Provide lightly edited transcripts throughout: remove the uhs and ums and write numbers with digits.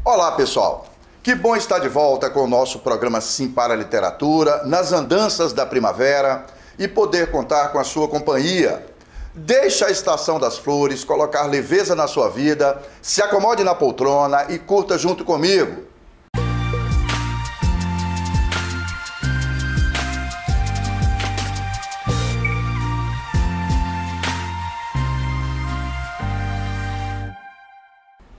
Olá, pessoal. Que bom estar de volta com o nosso programa Sim para a Literatura, nas andanças da primavera e poder contar com a sua companhia. Deixe a Estação das Flores colocar leveza na sua vida, se acomode na poltrona e curta junto comigo.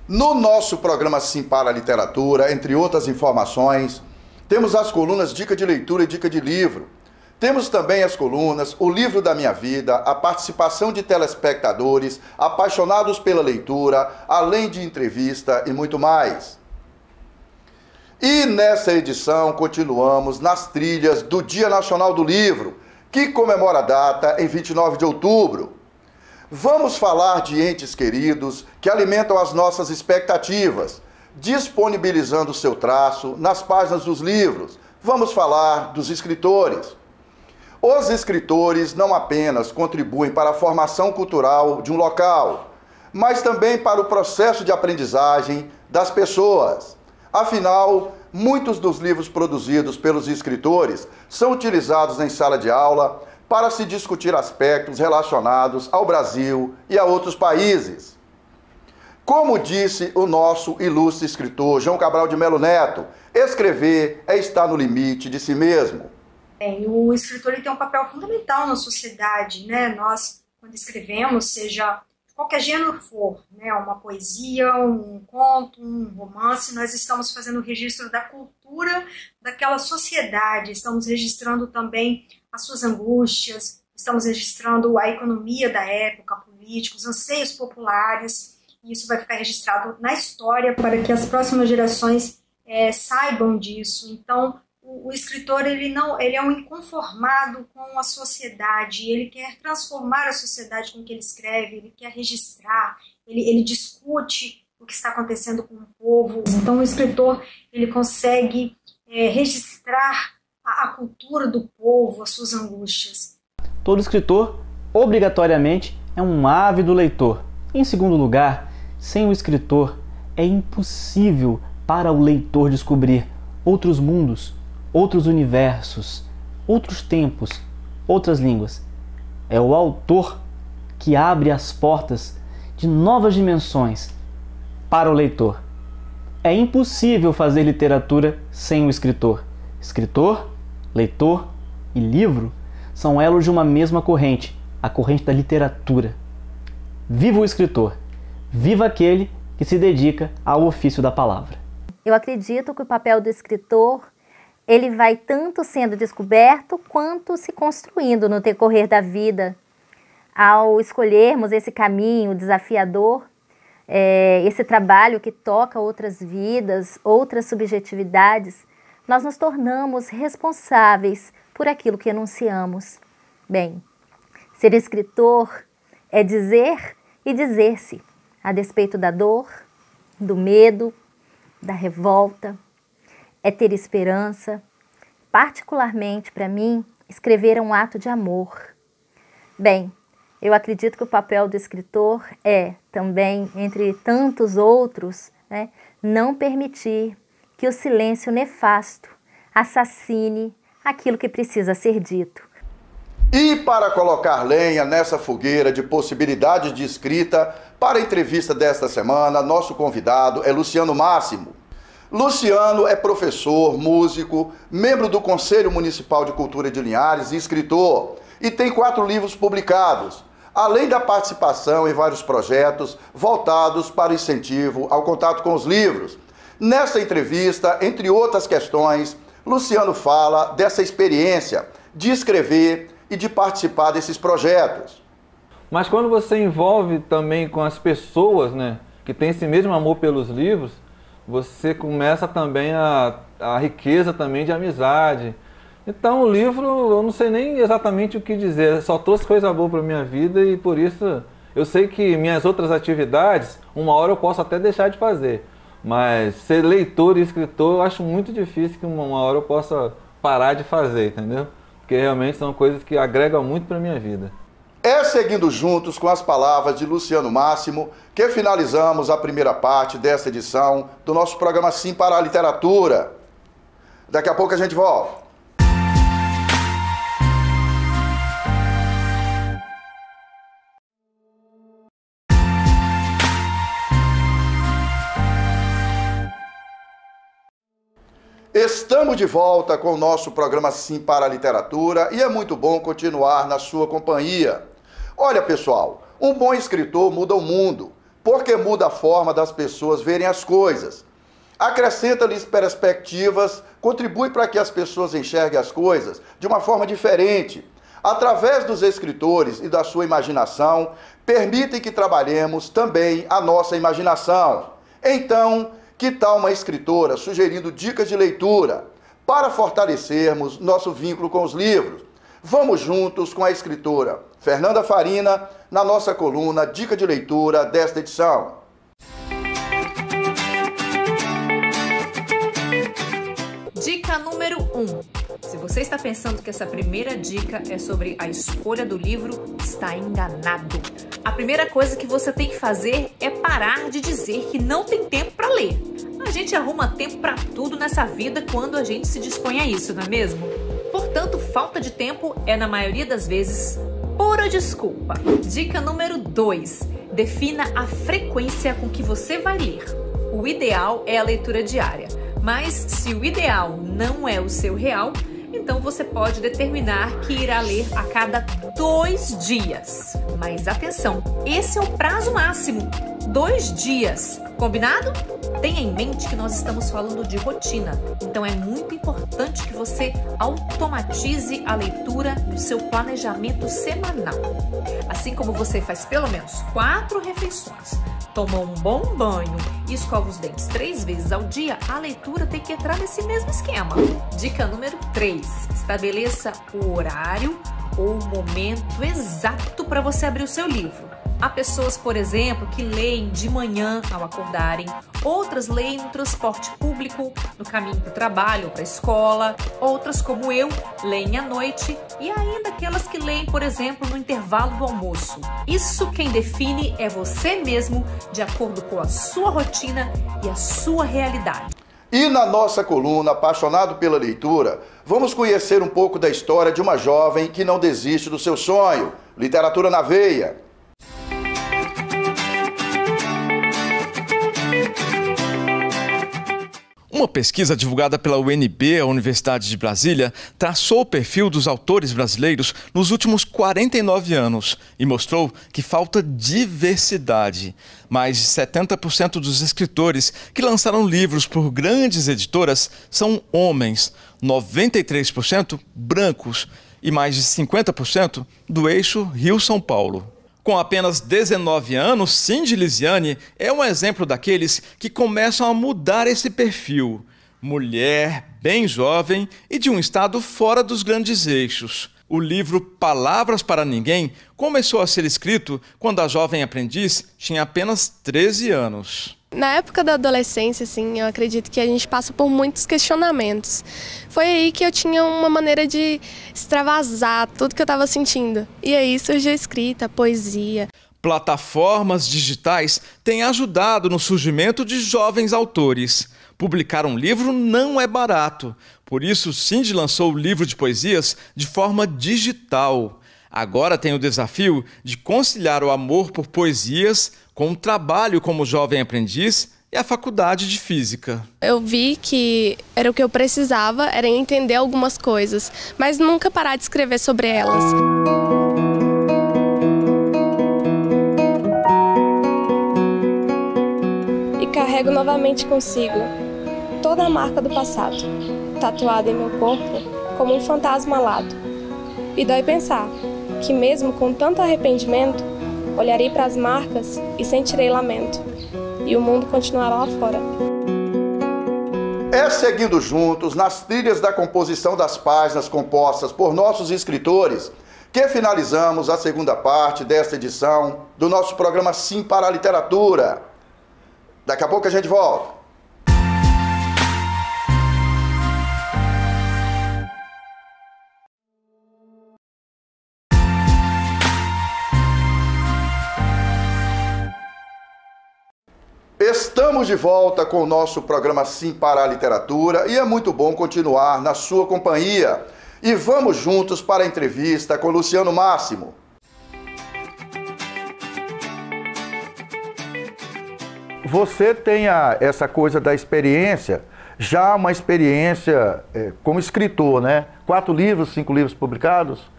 No nosso programa Sim para a Literatura, entre outras informações, temos as colunas Dica de Leitura e Dica de Livro. Temos também as colunas O Livro da Minha Vida, a participação de telespectadores apaixonados pela leitura, além de entrevista e muito mais. E nessa edição continuamos nas trilhas do Dia Nacional do Livro, que comemora a data em 29 de outubro. Vamos falar de entes queridos que alimentam as nossas expectativas, disponibilizando seu traço nas páginas dos livros. Vamos falar dos escritores. Os escritores não apenas contribuem para a formação cultural de um local, mas também para o processo de aprendizagem das pessoas. Afinal, muitos dos livros produzidos pelos escritores são utilizados em sala de aula para se discutir aspectos relacionados ao Brasil e a outros países. Como disse o nosso ilustre escritor João Cabral de Melo Neto, escrever é estar no limite de si mesmo. O escritor ele tem um papel fundamental na sociedade, né? Nós, quando escrevemos, seja qualquer gênero for, né? Uma poesia, um conto, um romance, nós estamos fazendo o registro da cultura daquela sociedade, estamos registrando também as suas angústias, estamos registrando a economia da época, políticos, anseios populares, e isso vai ficar registrado na história para que as próximas gerações saibam disso. Então, o escritor ele é um inconformado com a sociedade, ele quer transformar a sociedade com o que ele escreve, ele quer registrar, ele discute o que está acontecendo com o povo. Então, o escritor ele consegue registrar a cultura do povo, as suas angústias. Todo escritor, obrigatoriamente, é um ávido leitor. Em segundo lugar, sem o escritor, é impossível para o leitor descobrir outros mundos, outros universos, outros tempos, outras línguas. É o autor que abre as portas de novas dimensões para o leitor. É impossível fazer literatura sem o escritor. Escritor, leitor e livro são elos de uma mesma corrente, a corrente da literatura. Viva o escritor! Viva aquele que se dedica ao ofício da palavra. Eu acredito que o papel do escritor ele vai tanto sendo descoberto quanto se construindo no decorrer da vida. Ao escolhermos esse caminho desafiador, esse trabalho que toca outras vidas, outras subjetividades, nós nos tornamos responsáveis por aquilo que enunciamos. Bem, ser escritor é dizer e dizer-se, a despeito da dor, do medo, da revolta, é ter esperança. Particularmente para mim, escrever é um ato de amor. Bem, eu acredito que o papel do escritor é também, entre tantos outros, não permitir que o silêncio nefasto assassine aquilo que precisa ser dito. E para colocar lenha nessa fogueira de possibilidades de escrita, para a entrevista desta semana, nosso convidado é Luciano Máximo. Luciano é professor, músico, membro do Conselho Municipal de Cultura de Linhares e escritor, e tem 4 livros publicados, além da participação em vários projetos voltados para o incentivo ao contato com os livros. Nessa entrevista, entre outras questões, Luciano fala dessa experiência de escrever e de participar desses projetos. Mas quando você envolve também com as pessoas, que têm esse mesmo amor pelos livros, você começa também a riqueza também de amizade. Então o livro, eu não sei nem exatamente o que dizer, só trouxe coisa boa para a minha vida e por isso eu sei que minhas outras atividades, uma hora eu posso até deixar de fazer. Mas ser leitor e escritor eu acho muito difícil que uma hora eu possa parar de fazer, entendeu? Porque realmente são coisas que agregam muito para a minha vida. É seguindo juntos com as palavras de Luciano Máximo que finalizamos a primeira parte desta edição do nosso programa Sim para a Literatura. Daqui a pouco a gente volta. Estamos de volta com o nosso programa Sim para a Literatura e é muito bom continuar na sua companhia. Olha, pessoal, um bom escritor muda o mundo, porque muda a forma das pessoas verem as coisas. Acrescenta-lhes perspectivas, contribui para que as pessoas enxerguem as coisas de uma forma diferente. Através dos escritores e da sua imaginação, permitem que trabalhemos também a nossa imaginação. Então, que tal uma escritora sugerindo dicas de leitura para fortalecermos nosso vínculo com os livros? Vamos juntos com a escritora Fernanda Farina na nossa coluna Dica de Leitura desta edição. Dica número 1. Se você está pensando que essa primeira dica é sobre a escolha do livro, está enganado. A primeira coisa que você tem que fazer é parar de dizer que não tem tempo para ler. A gente arruma tempo para tudo nessa vida quando a gente se dispõe a isso, não é mesmo? Portanto, falta de tempo é, na maioria das vezes, pura desculpa. Dica número 2. Defina a frequência com que você vai ler. O ideal é a leitura diária, mas se o ideal não é o seu real, então você pode determinar que irá ler a cada 2 dias. Mas atenção, esse é o prazo máximo, 2 dias. Combinado? Tenha em mente que nós estamos falando de rotina, então é muito importante que você automatize a leitura do seu planejamento semanal. Assim como você faz pelo menos 4 refeições, toma um bom banho e escova os dentes 3 vezes ao dia, a leitura tem que entrar nesse mesmo esquema. Dica número 3. Estabeleça o horário ou o momento exato para você abrir o seu livro. Há pessoas, por exemplo, que leem de manhã ao acordarem, outras leem no transporte público, no caminho para o trabalho ou para a escola, outras, como eu, leem à noite e ainda aquelas que leem, por exemplo, no intervalo do almoço. Isso quem define é você mesmo, de acordo com a sua rotina e a sua realidade. E na nossa coluna Apaixonado pela Leitura, vamos conhecer um pouco da história de uma jovem que não desiste do seu sonho. Literatura na Veia. Uma pesquisa divulgada pela UNB, a Universidade de Brasília, traçou o perfil dos autores brasileiros nos últimos 49 anos e mostrou que falta diversidade. Mais de 70% dos escritores que lançaram livros por grandes editoras são homens, 93% brancos e mais de 50% do eixo Rio-São Paulo. Com apenas 19 anos, Cindy Lisiane é um exemplo daqueles que começam a mudar esse perfil. Mulher, bem jovem e de um estado fora dos grandes eixos. O livro Palavras para Ninguém começou a ser escrito quando a jovem aprendiz tinha apenas 13 anos. Na época da adolescência, assim, eu acredito que a gente passa por muitos questionamentos. Foi aí que eu tinha uma maneira de extravasar tudo que eu estava sentindo. E aí surgiu a escrita, a poesia. Plataformas digitais têm ajudado no surgimento de jovens autores. Publicar um livro não é barato. Por isso, Cindy lançou o livro de poesias de forma digital. Agora tem o desafio de conciliar o amor por poesias com o trabalho como jovem aprendiz e a faculdade de física. Eu vi que era o que eu precisava, era entender algumas coisas, mas nunca parar de escrever sobre elas. E carrego novamente consigo toda a marca do passado, tatuada em meu corpo como um fantasma alado. E dói pensar que mesmo com tanto arrependimento, olharei para as marcas e sentirei lamento, e o mundo continuará lá fora. É seguindo juntos nas trilhas da composição das páginas compostas por nossos escritores que finalizamos a segunda parte desta edição do nosso programa Sim para a Literatura. Daqui a pouco a gente volta. Estamos de volta com o nosso programa Sim para a Literatura e é muito bom continuar na sua companhia. E vamos juntos para a entrevista com Luciano Máximo. Você tem essa coisa da experiência, já uma experiência como escritor, né? 4 livros, 5 livros publicados?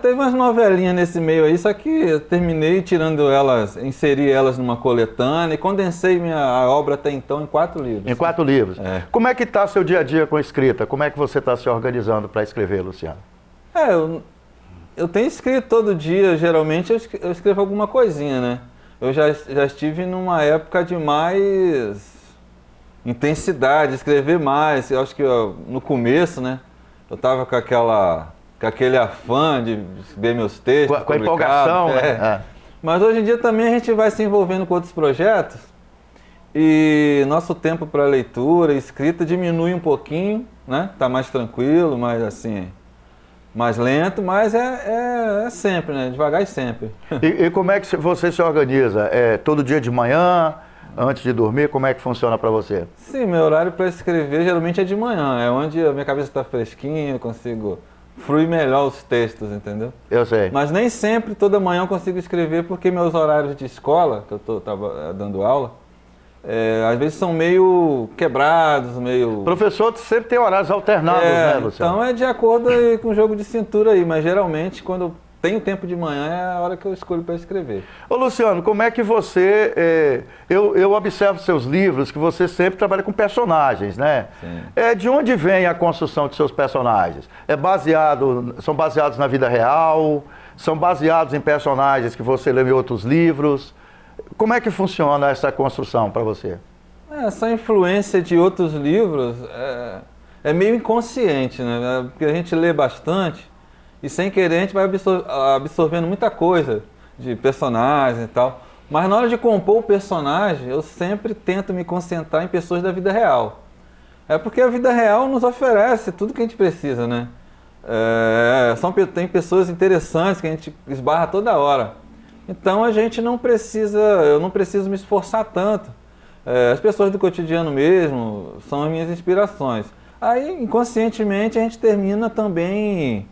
Teve umas novelinhas nesse meio aí, só que eu terminei tirando elas, inseri elas numa coletânea e condensei a obra até então em 4 livros. Em 4 livros. Como é que está seu dia a dia com a escrita? Como é que você está se organizando para escrever, Luciano? Eu tenho escrito todo dia, geralmente eu escrevo alguma coisinha, né? Eu já estive numa época de mais intensidade, escrever mais. Eu acho que no começo, né, eu estava com aquele afã de ver meus textos. Com a empolgação, né? Mas hoje em dia também a gente vai se envolvendo com outros projetos e nosso tempo para leitura e escrita diminui um pouquinho, né? Tá mais tranquilo, mais assim, mais lento, mas é sempre, né? Devagar e sempre. E como é que você se organiza? Todo dia de manhã, antes de dormir, como é que funciona para você? Sim, meu horário para escrever geralmente é de manhã, é onde a minha cabeça está fresquinha, eu consigo fluir melhor os textos, entendeu? Eu sei. Mas nem sempre, toda manhã eu consigo escrever, porque meus horários de escola, que eu estou dando aula, às vezes são meio quebrados, meio... Professor sempre tem horários alternados, né, Luciano? Então é de acordo com o jogo de cintura aí, mas geralmente quando eu tenho tempo de manhã é a hora que eu escolho para escrever. Ô Luciano, como é que você... Eu observo seus livros que você sempre trabalha com personagens, né? Sim. De onde vem a construção de seus personagens? São baseados na vida real? São baseados em personagens que você leu em outros livros? Como é que funciona essa construção para você? Essa influência de outros livros é meio inconsciente, né? Porque a gente lê bastante e sem querer a gente vai absorvendo muita coisa de personagens e tal. Mas na hora de compor o personagem, eu sempre tento me concentrar em pessoas da vida real. Porque a vida real nos oferece tudo que a gente precisa, né? Tem pessoas interessantes que a gente esbarra toda hora. Então eu não preciso me esforçar tanto. As pessoas do cotidiano mesmo são as minhas inspirações. Aí, inconscientemente, a gente termina também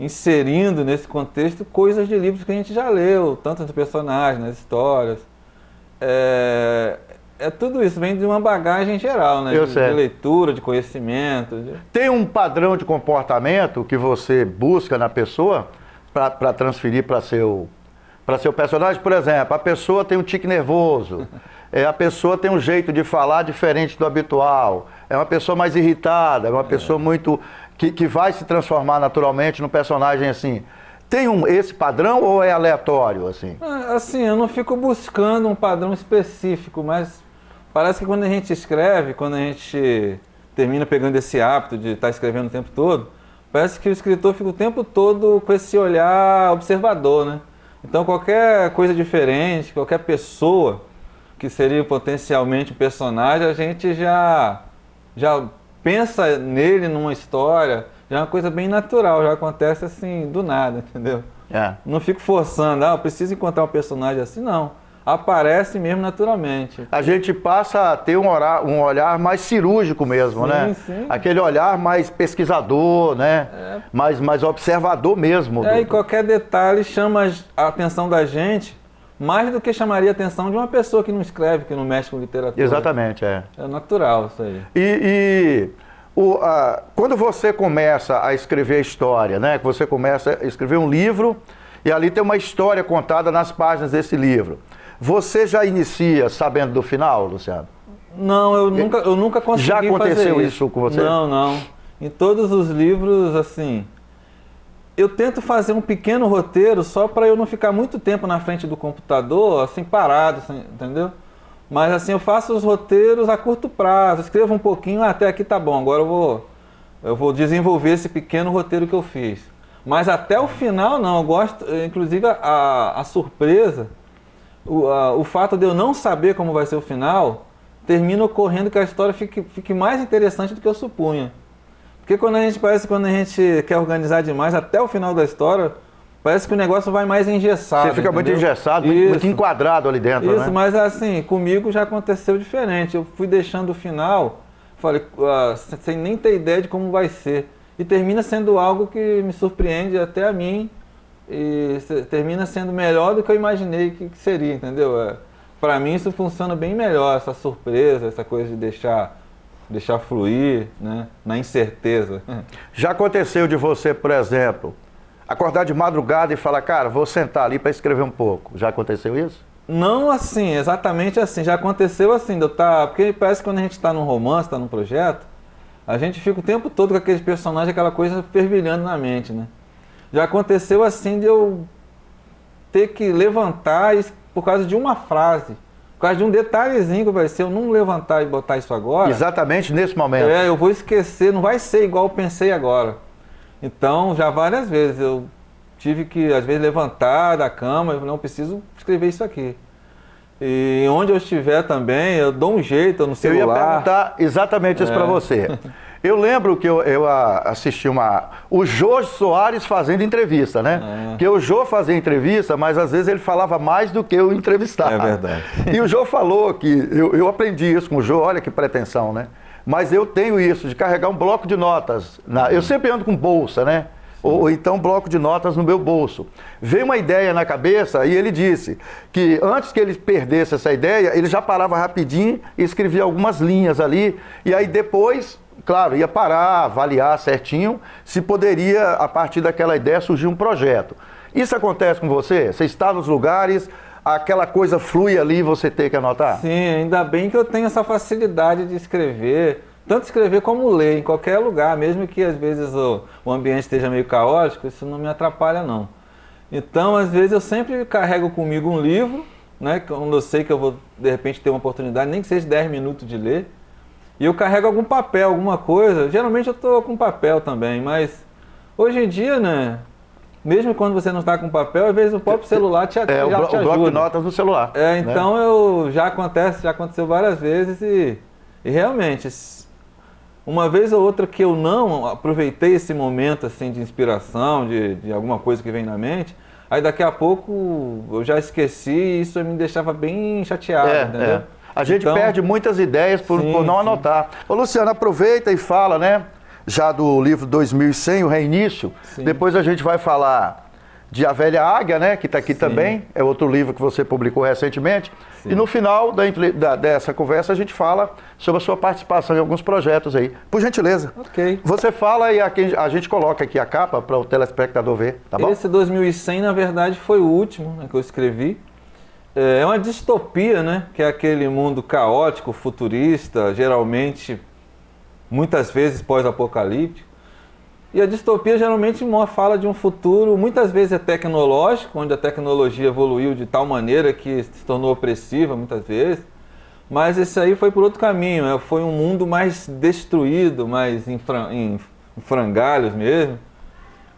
inserindo nesse contexto coisas de livros que a gente já leu, tanto nos personagens, nas histórias. Tudo isso vem de uma bagagem geral, né? De leitura, de conhecimento. Tem um padrão de comportamento que você busca na pessoa para transferir para seu personagem? Por exemplo, a pessoa tem um tique nervoso, a pessoa tem um jeito de falar diferente do habitual, é uma pessoa mais irritada, é uma pessoa muito... Que vai se transformar naturalmente no personagem assim. Tem esse padrão ou é aleatório, assim? Assim, eu não fico buscando um padrão específico, mas parece que quando a gente escreve, quando a gente termina pegando esse hábito de estar escrevendo o tempo todo, parece que o escritor fica o tempo todo com esse olhar observador, né? Então qualquer coisa diferente, qualquer pessoa que seria potencialmente um personagem, a gente já pensa nele numa história, já é uma coisa bem natural, já acontece assim, do nada, entendeu? Não fico forçando, eu preciso encontrar um personagem assim, não. Aparece mesmo naturalmente. A gente passa a ter um olhar mais cirúrgico mesmo, né? Sim. Aquele olhar mais pesquisador, né? Mais observador mesmo. E qualquer detalhe chama a atenção da gente, mais do que chamaria a atenção de uma pessoa que não escreve, que não mexe com literatura. Exatamente, É natural isso E aí. quando você começa a escrever a história, né? Que você começa a escrever um livro e ali tem uma história contada nas páginas desse livro. Você já inicia sabendo do final, Luciano? Não, eu nunca consegui Já aconteceu fazer isso com você? Não. Em todos os livros, assim... Eu tento fazer um pequeno roteiro só para eu não ficar muito tempo na frente do computador, assim, parado, assim, entendeu? Mas assim, eu faço os roteiros a curto prazo, escrevo um pouquinho, até aqui tá bom, agora eu vou desenvolver esse pequeno roteiro que eu fiz. Mas até o final não, eu gosto, inclusive a surpresa, o fato de eu não saber como vai ser o final, termina ocorrendo que a história fique mais interessante do que eu supunha. Porque quando a gente quer organizar demais, até o final da história, parece que o negócio vai mais engessado. Você fica muito entendeu? engessado, muito enquadrado ali dentro, Isso, né? mas assim, comigo já aconteceu diferente. Eu fui deixando o final, falei, sem nem ter ideia de como vai ser. E termina sendo algo que me surpreende até a mim. E termina sendo melhor do que eu imaginei que seria, entendeu? Para mim isso funciona bem melhor, essa surpresa, essa coisa de deixar fluir, né? Na incerteza. Já aconteceu de você, por exemplo, acordar de madrugada e falar, cara, vou sentar ali para escrever um pouco. Já aconteceu isso? Não assim, exatamente assim. Já aconteceu assim, porque parece que quando a gente está num romance, está num projeto, a gente fica o tempo todo com aqueles personagens, aquela coisa fervilhando na mente, né? Já aconteceu assim de eu ter que levantar por causa de uma frase, por causa de um detalhezinho que vai ser, eu não levantar e botar isso agora. Exatamente nesse momento. Eu vou esquecer, não vai ser igual eu pensei agora. Então, já várias vezes eu tive que, às vezes, levantar da cama, eu não preciso escrever isso aqui. E onde eu estiver também, eu dou um jeito no celular. Eu ia perguntar exatamente isso para você. Eu lembro que eu assisti o Jô Soares fazendo entrevista, né? Porque o Jô fazia entrevista, mas às vezes ele falava mais do que o entrevistado. É verdade. E o Jô falou que, eu aprendi isso com o Jô, olha que pretensão, né? Mas eu tenho isso, de carregar um bloco de notas. Eu sempre ando com bolsa, né? Ou então bloco de notas no meu bolso. Veio uma ideia na cabeça e ele disse que antes que ele perdesse essa ideia, ele já parava rapidinho e escrevia algumas linhas ali. E aí depois, claro, ia parar, avaliar certinho se poderia, a partir daquela ideia, surgir um projeto. Isso acontece com você? Você está nos lugares, aquela coisa flui ali e você tem que anotar? Sim, ainda bem que eu tenho essa facilidade de escrever. Tanto escrever como ler, em qualquer lugar, mesmo que às vezes o ambiente esteja meio caótico, isso não me atrapalha não. Então, às vezes eu sempre carrego comigo um livro, né, quando eu sei que eu vou, de repente, ter uma oportunidade, nem que seja 10 minutos de ler, e eu carrego algum papel, alguma coisa. Geralmente eu estou com papel também, mas hoje em dia, né, mesmo quando você não está com papel, às vezes o próprio celular já te ajuda. O bloco de notas no celular. Então, né? Já aconteceu várias vezes e realmente... Uma vez ou outra que eu não aproveitei esse momento assim, de inspiração, de alguma coisa que vem na mente, aí daqui a pouco eu já esqueci e isso me deixava bem chateado, entendeu? A gente perde muitas ideias por não anotar. Ô Luciano, aproveita e fala, né, já do livro 2100, O Reinício. Sim. Depois a gente vai falar de A Velha Águia, né, que está aqui também, é outro livro que você publicou recentemente. Sim. E no final dessa conversa a gente fala sobre a sua participação em alguns projetos aí. Por gentileza. Ok. Você fala e a gente coloca aqui a capa para o telespectador ver, tá bom? Esse 2100, na verdade, foi o último, né, que eu escrevi. É uma distopia, né, que é aquele mundo caótico, futurista, geralmente, muitas vezes pós-apocalíptico. E a distopia geralmente fala de um futuro, muitas vezes é tecnológico, onde a tecnologia evoluiu de tal maneira que se tornou opressiva muitas vezes, mas esse aí foi por outro caminho, foi um mundo mais destruído, mais em frangalhos mesmo,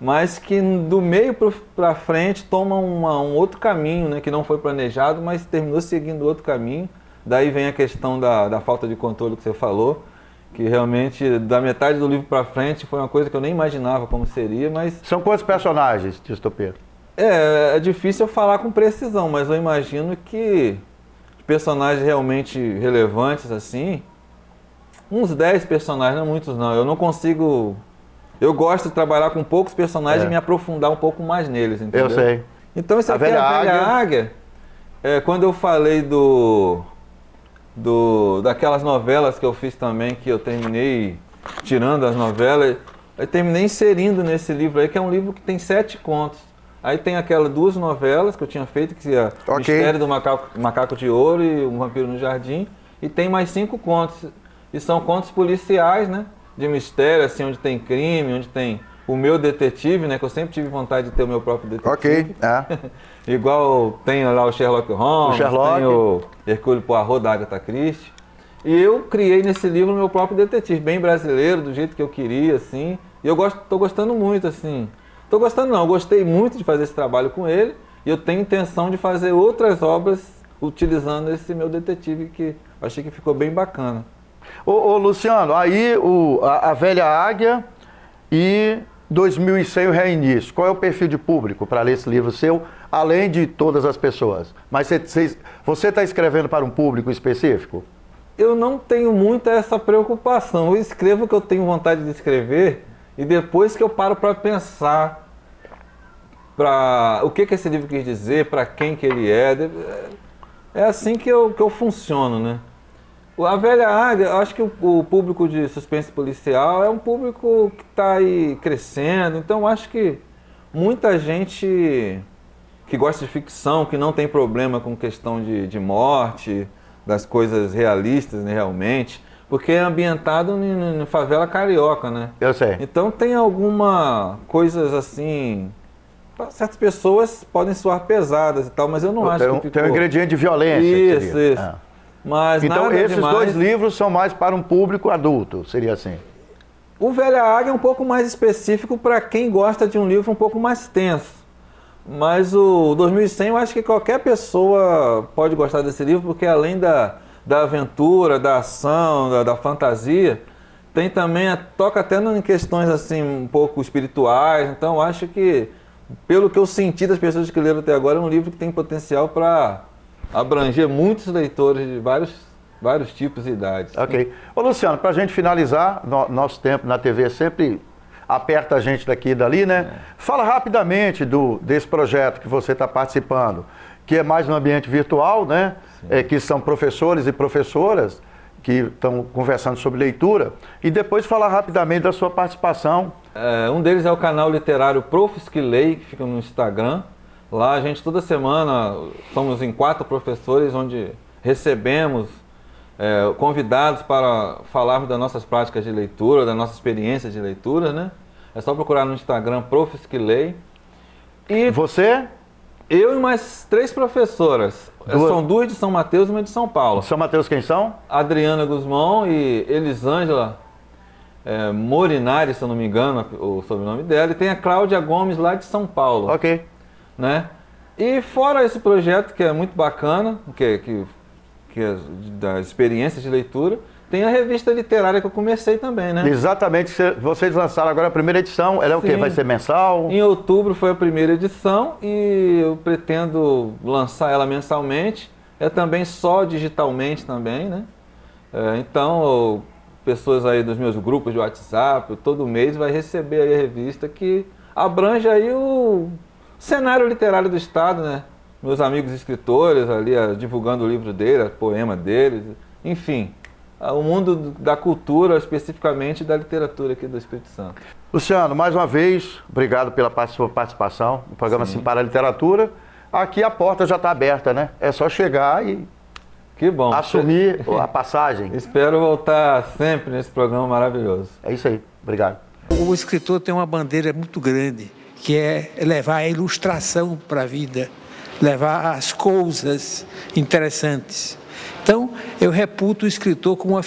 mas que do meio para frente toma um outro caminho, né, que não foi planejado, mas terminou seguindo outro caminho. Daí vem a questão da falta de controle que você falou, que realmente, da metade do livro para frente, foi uma coisa que eu nem imaginava como seria, mas... São quantos personagens, Distopia? É difícil eu falar com precisão, mas eu imagino que personagens realmente relevantes, assim, uns 10 personagens, não muitos não. Eu não consigo... Eu gosto de trabalhar com poucos personagens e me aprofundar um pouco mais neles, entendeu? Eu sei. Então, isso aqui é A Velha Águia. Quando eu falei daquelas novelas que eu fiz também, que eu terminei tirando as novelas, eu terminei inserindo nesse livro aí, que é um livro que tem 7 contos. Aí tem aquelas 2 novelas que eu tinha feito, que é Mistério do Macaco de Ouro e O Vampiro no Jardim, e tem mais 5 contos. E são contos policiais, né? De mistério, assim, onde tem crime, onde tem o meu detetive, né? Que eu sempre tive vontade de ter o meu próprio detetive. Igual tem lá o Sherlock Holmes, tem o Hercule Poirot da Agatha Christie. E eu criei nesse livro o meu próprio detetive, bem brasileiro, do jeito que eu queria, assim. E eu tô gostando muito, assim. Eu gostei muito de fazer esse trabalho com ele. E eu tenho intenção de fazer outras obras utilizando esse meu detetive, que eu achei que ficou bem bacana. Ô Luciano, aí A Velha Águia e 2100 o reinício. Qual é o perfil de público para ler esse livro seu, além de todas as pessoas? Mas você está escrevendo para um público específico? Eu não tenho muita essa preocupação. Eu escrevo o que eu tenho vontade de escrever e depois que eu paro para pensar o que esse livro quis dizer, para quem que ele é. É assim que eu funciono, né? A Velha Águia, eu acho que o público de suspense policial é um público que está aí crescendo, então eu acho que muita gente que gosta de ficção, que não tem problema com questão de morte, das coisas realistas, né, realmente, porque é ambientado em favela carioca, né? Eu sei. Então tem alguma coisas assim, certas pessoas podem soar pesadas e tal, mas eu não acho que ficou... Tem um ingrediente de violência. Isso. Mas então esses demais. Dois livros são mais para um público adulto, seria assim? O Velha Águia é um pouco mais específico para quem gosta de um livro um pouco mais tenso. Mas o 2100 eu acho que qualquer pessoa pode gostar desse livro, porque além da aventura, da ação, da fantasia, tem também, toca até em questões assim um pouco espirituais. Então eu acho que, pelo que eu senti das pessoas que leram até agora, é um livro que tem potencial para abranger muitos leitores de vários tipos e idades. Ok. Ô Luciano, para a gente finalizar, nosso tempo na TV sempre aperta a gente daqui e dali, né? Fala rapidamente desse projeto que você está participando, que é mais no ambiente virtual, né? Que são professores e professoras que estão conversando sobre leitura, e depois falar rapidamente da sua participação. Um deles é o canal literário Profs que Lê, que fica no Instagram. Lá a gente toda semana somos em 4 professores, onde recebemos convidados para falarmos das nossas práticas de leitura, da nossa experiência de leitura, né? É só procurar no Instagram Profs que Lê. E você? Eu e mais 3 professoras. São 2 de São Mateus e uma de São Paulo. São Mateus quem são? Adriana Guzmão e Elisângela Morinari, se eu não me engano, o sobrenome dela. E tem a Cláudia Gomes lá de São Paulo. Ok. Né? E fora esse projeto, que é muito bacana, que é das experiências de leitura, tem a revista literária que eu comecei também, né? Exatamente, vocês lançaram agora a primeira edição, ela é o quê? Vai ser mensal? Em outubro foi a primeira edição e eu pretendo lançar ela mensalmente, também só digitalmente também, né? Então, pessoas aí dos meus grupos de WhatsApp, todo mês vai receber aí a revista que abrange aí o cenário literário do estado, né? Meus amigos escritores ali divulgando o livro dele, o poema deles, enfim, o mundo da cultura, especificamente da literatura aqui do Espírito Santo. Luciano, mais uma vez, obrigado pela sua participação no programa Simpara a Literatura. Aqui a porta já está aberta, né? É só chegar e que bom. Assumir a passagem. Espero voltar sempre nesse programa maravilhoso. É isso aí, obrigado. O escritor tem uma bandeira muito grande, que é levar a ilustração para a vida, levar as coisas interessantes. Então, eu reputo o escritor como uma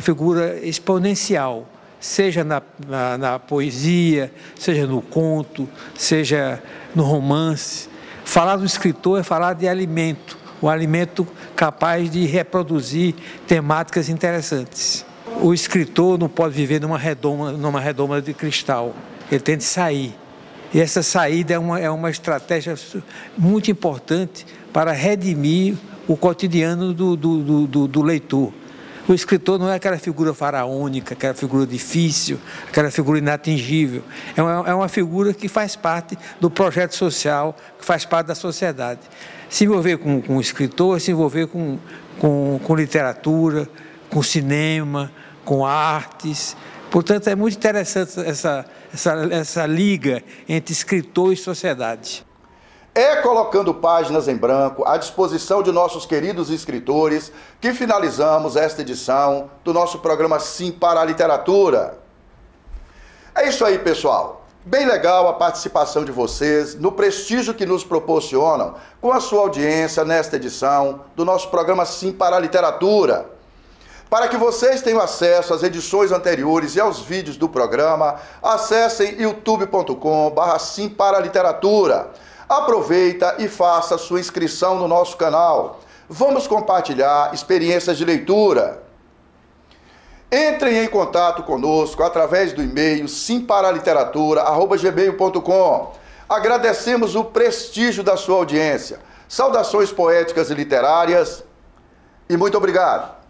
figura exponencial, seja na poesia, seja no conto, seja no romance. Falar do escritor é falar de alimento, um alimento capaz de reproduzir temáticas interessantes. O escritor não pode viver numa redoma de cristal, ele tem de sair. E essa saída é uma estratégia muito importante para redimir o cotidiano do leitor. O escritor não é aquela figura faraônica, aquela figura difícil, aquela figura inatingível. É uma figura que faz parte do projeto social, que faz parte da sociedade. Se envolver com o escritor, se envolver com literatura, com cinema, com artes. Portanto, é muito interessante essa liga entre escritor e sociedade. É colocando páginas em branco à disposição de nossos queridos escritores que finalizamos esta edição do nosso programa Simpara a Literatura. É isso aí, pessoal. Bem legal a participação de vocês, no prestígio que nos proporcionam com a sua audiência nesta edição do nosso programa Simpara a Literatura. Para que vocês tenham acesso às edições anteriores e aos vídeos do programa, acessem youtube.com/simparaliteratura. Aproveita e faça sua inscrição no nosso canal. Vamos compartilhar experiências de leitura. Entrem em contato conosco através do e-mail simparaliteratura@gmail.com. Agradecemos o prestígio da sua audiência. Saudações poéticas e literárias e muito obrigado.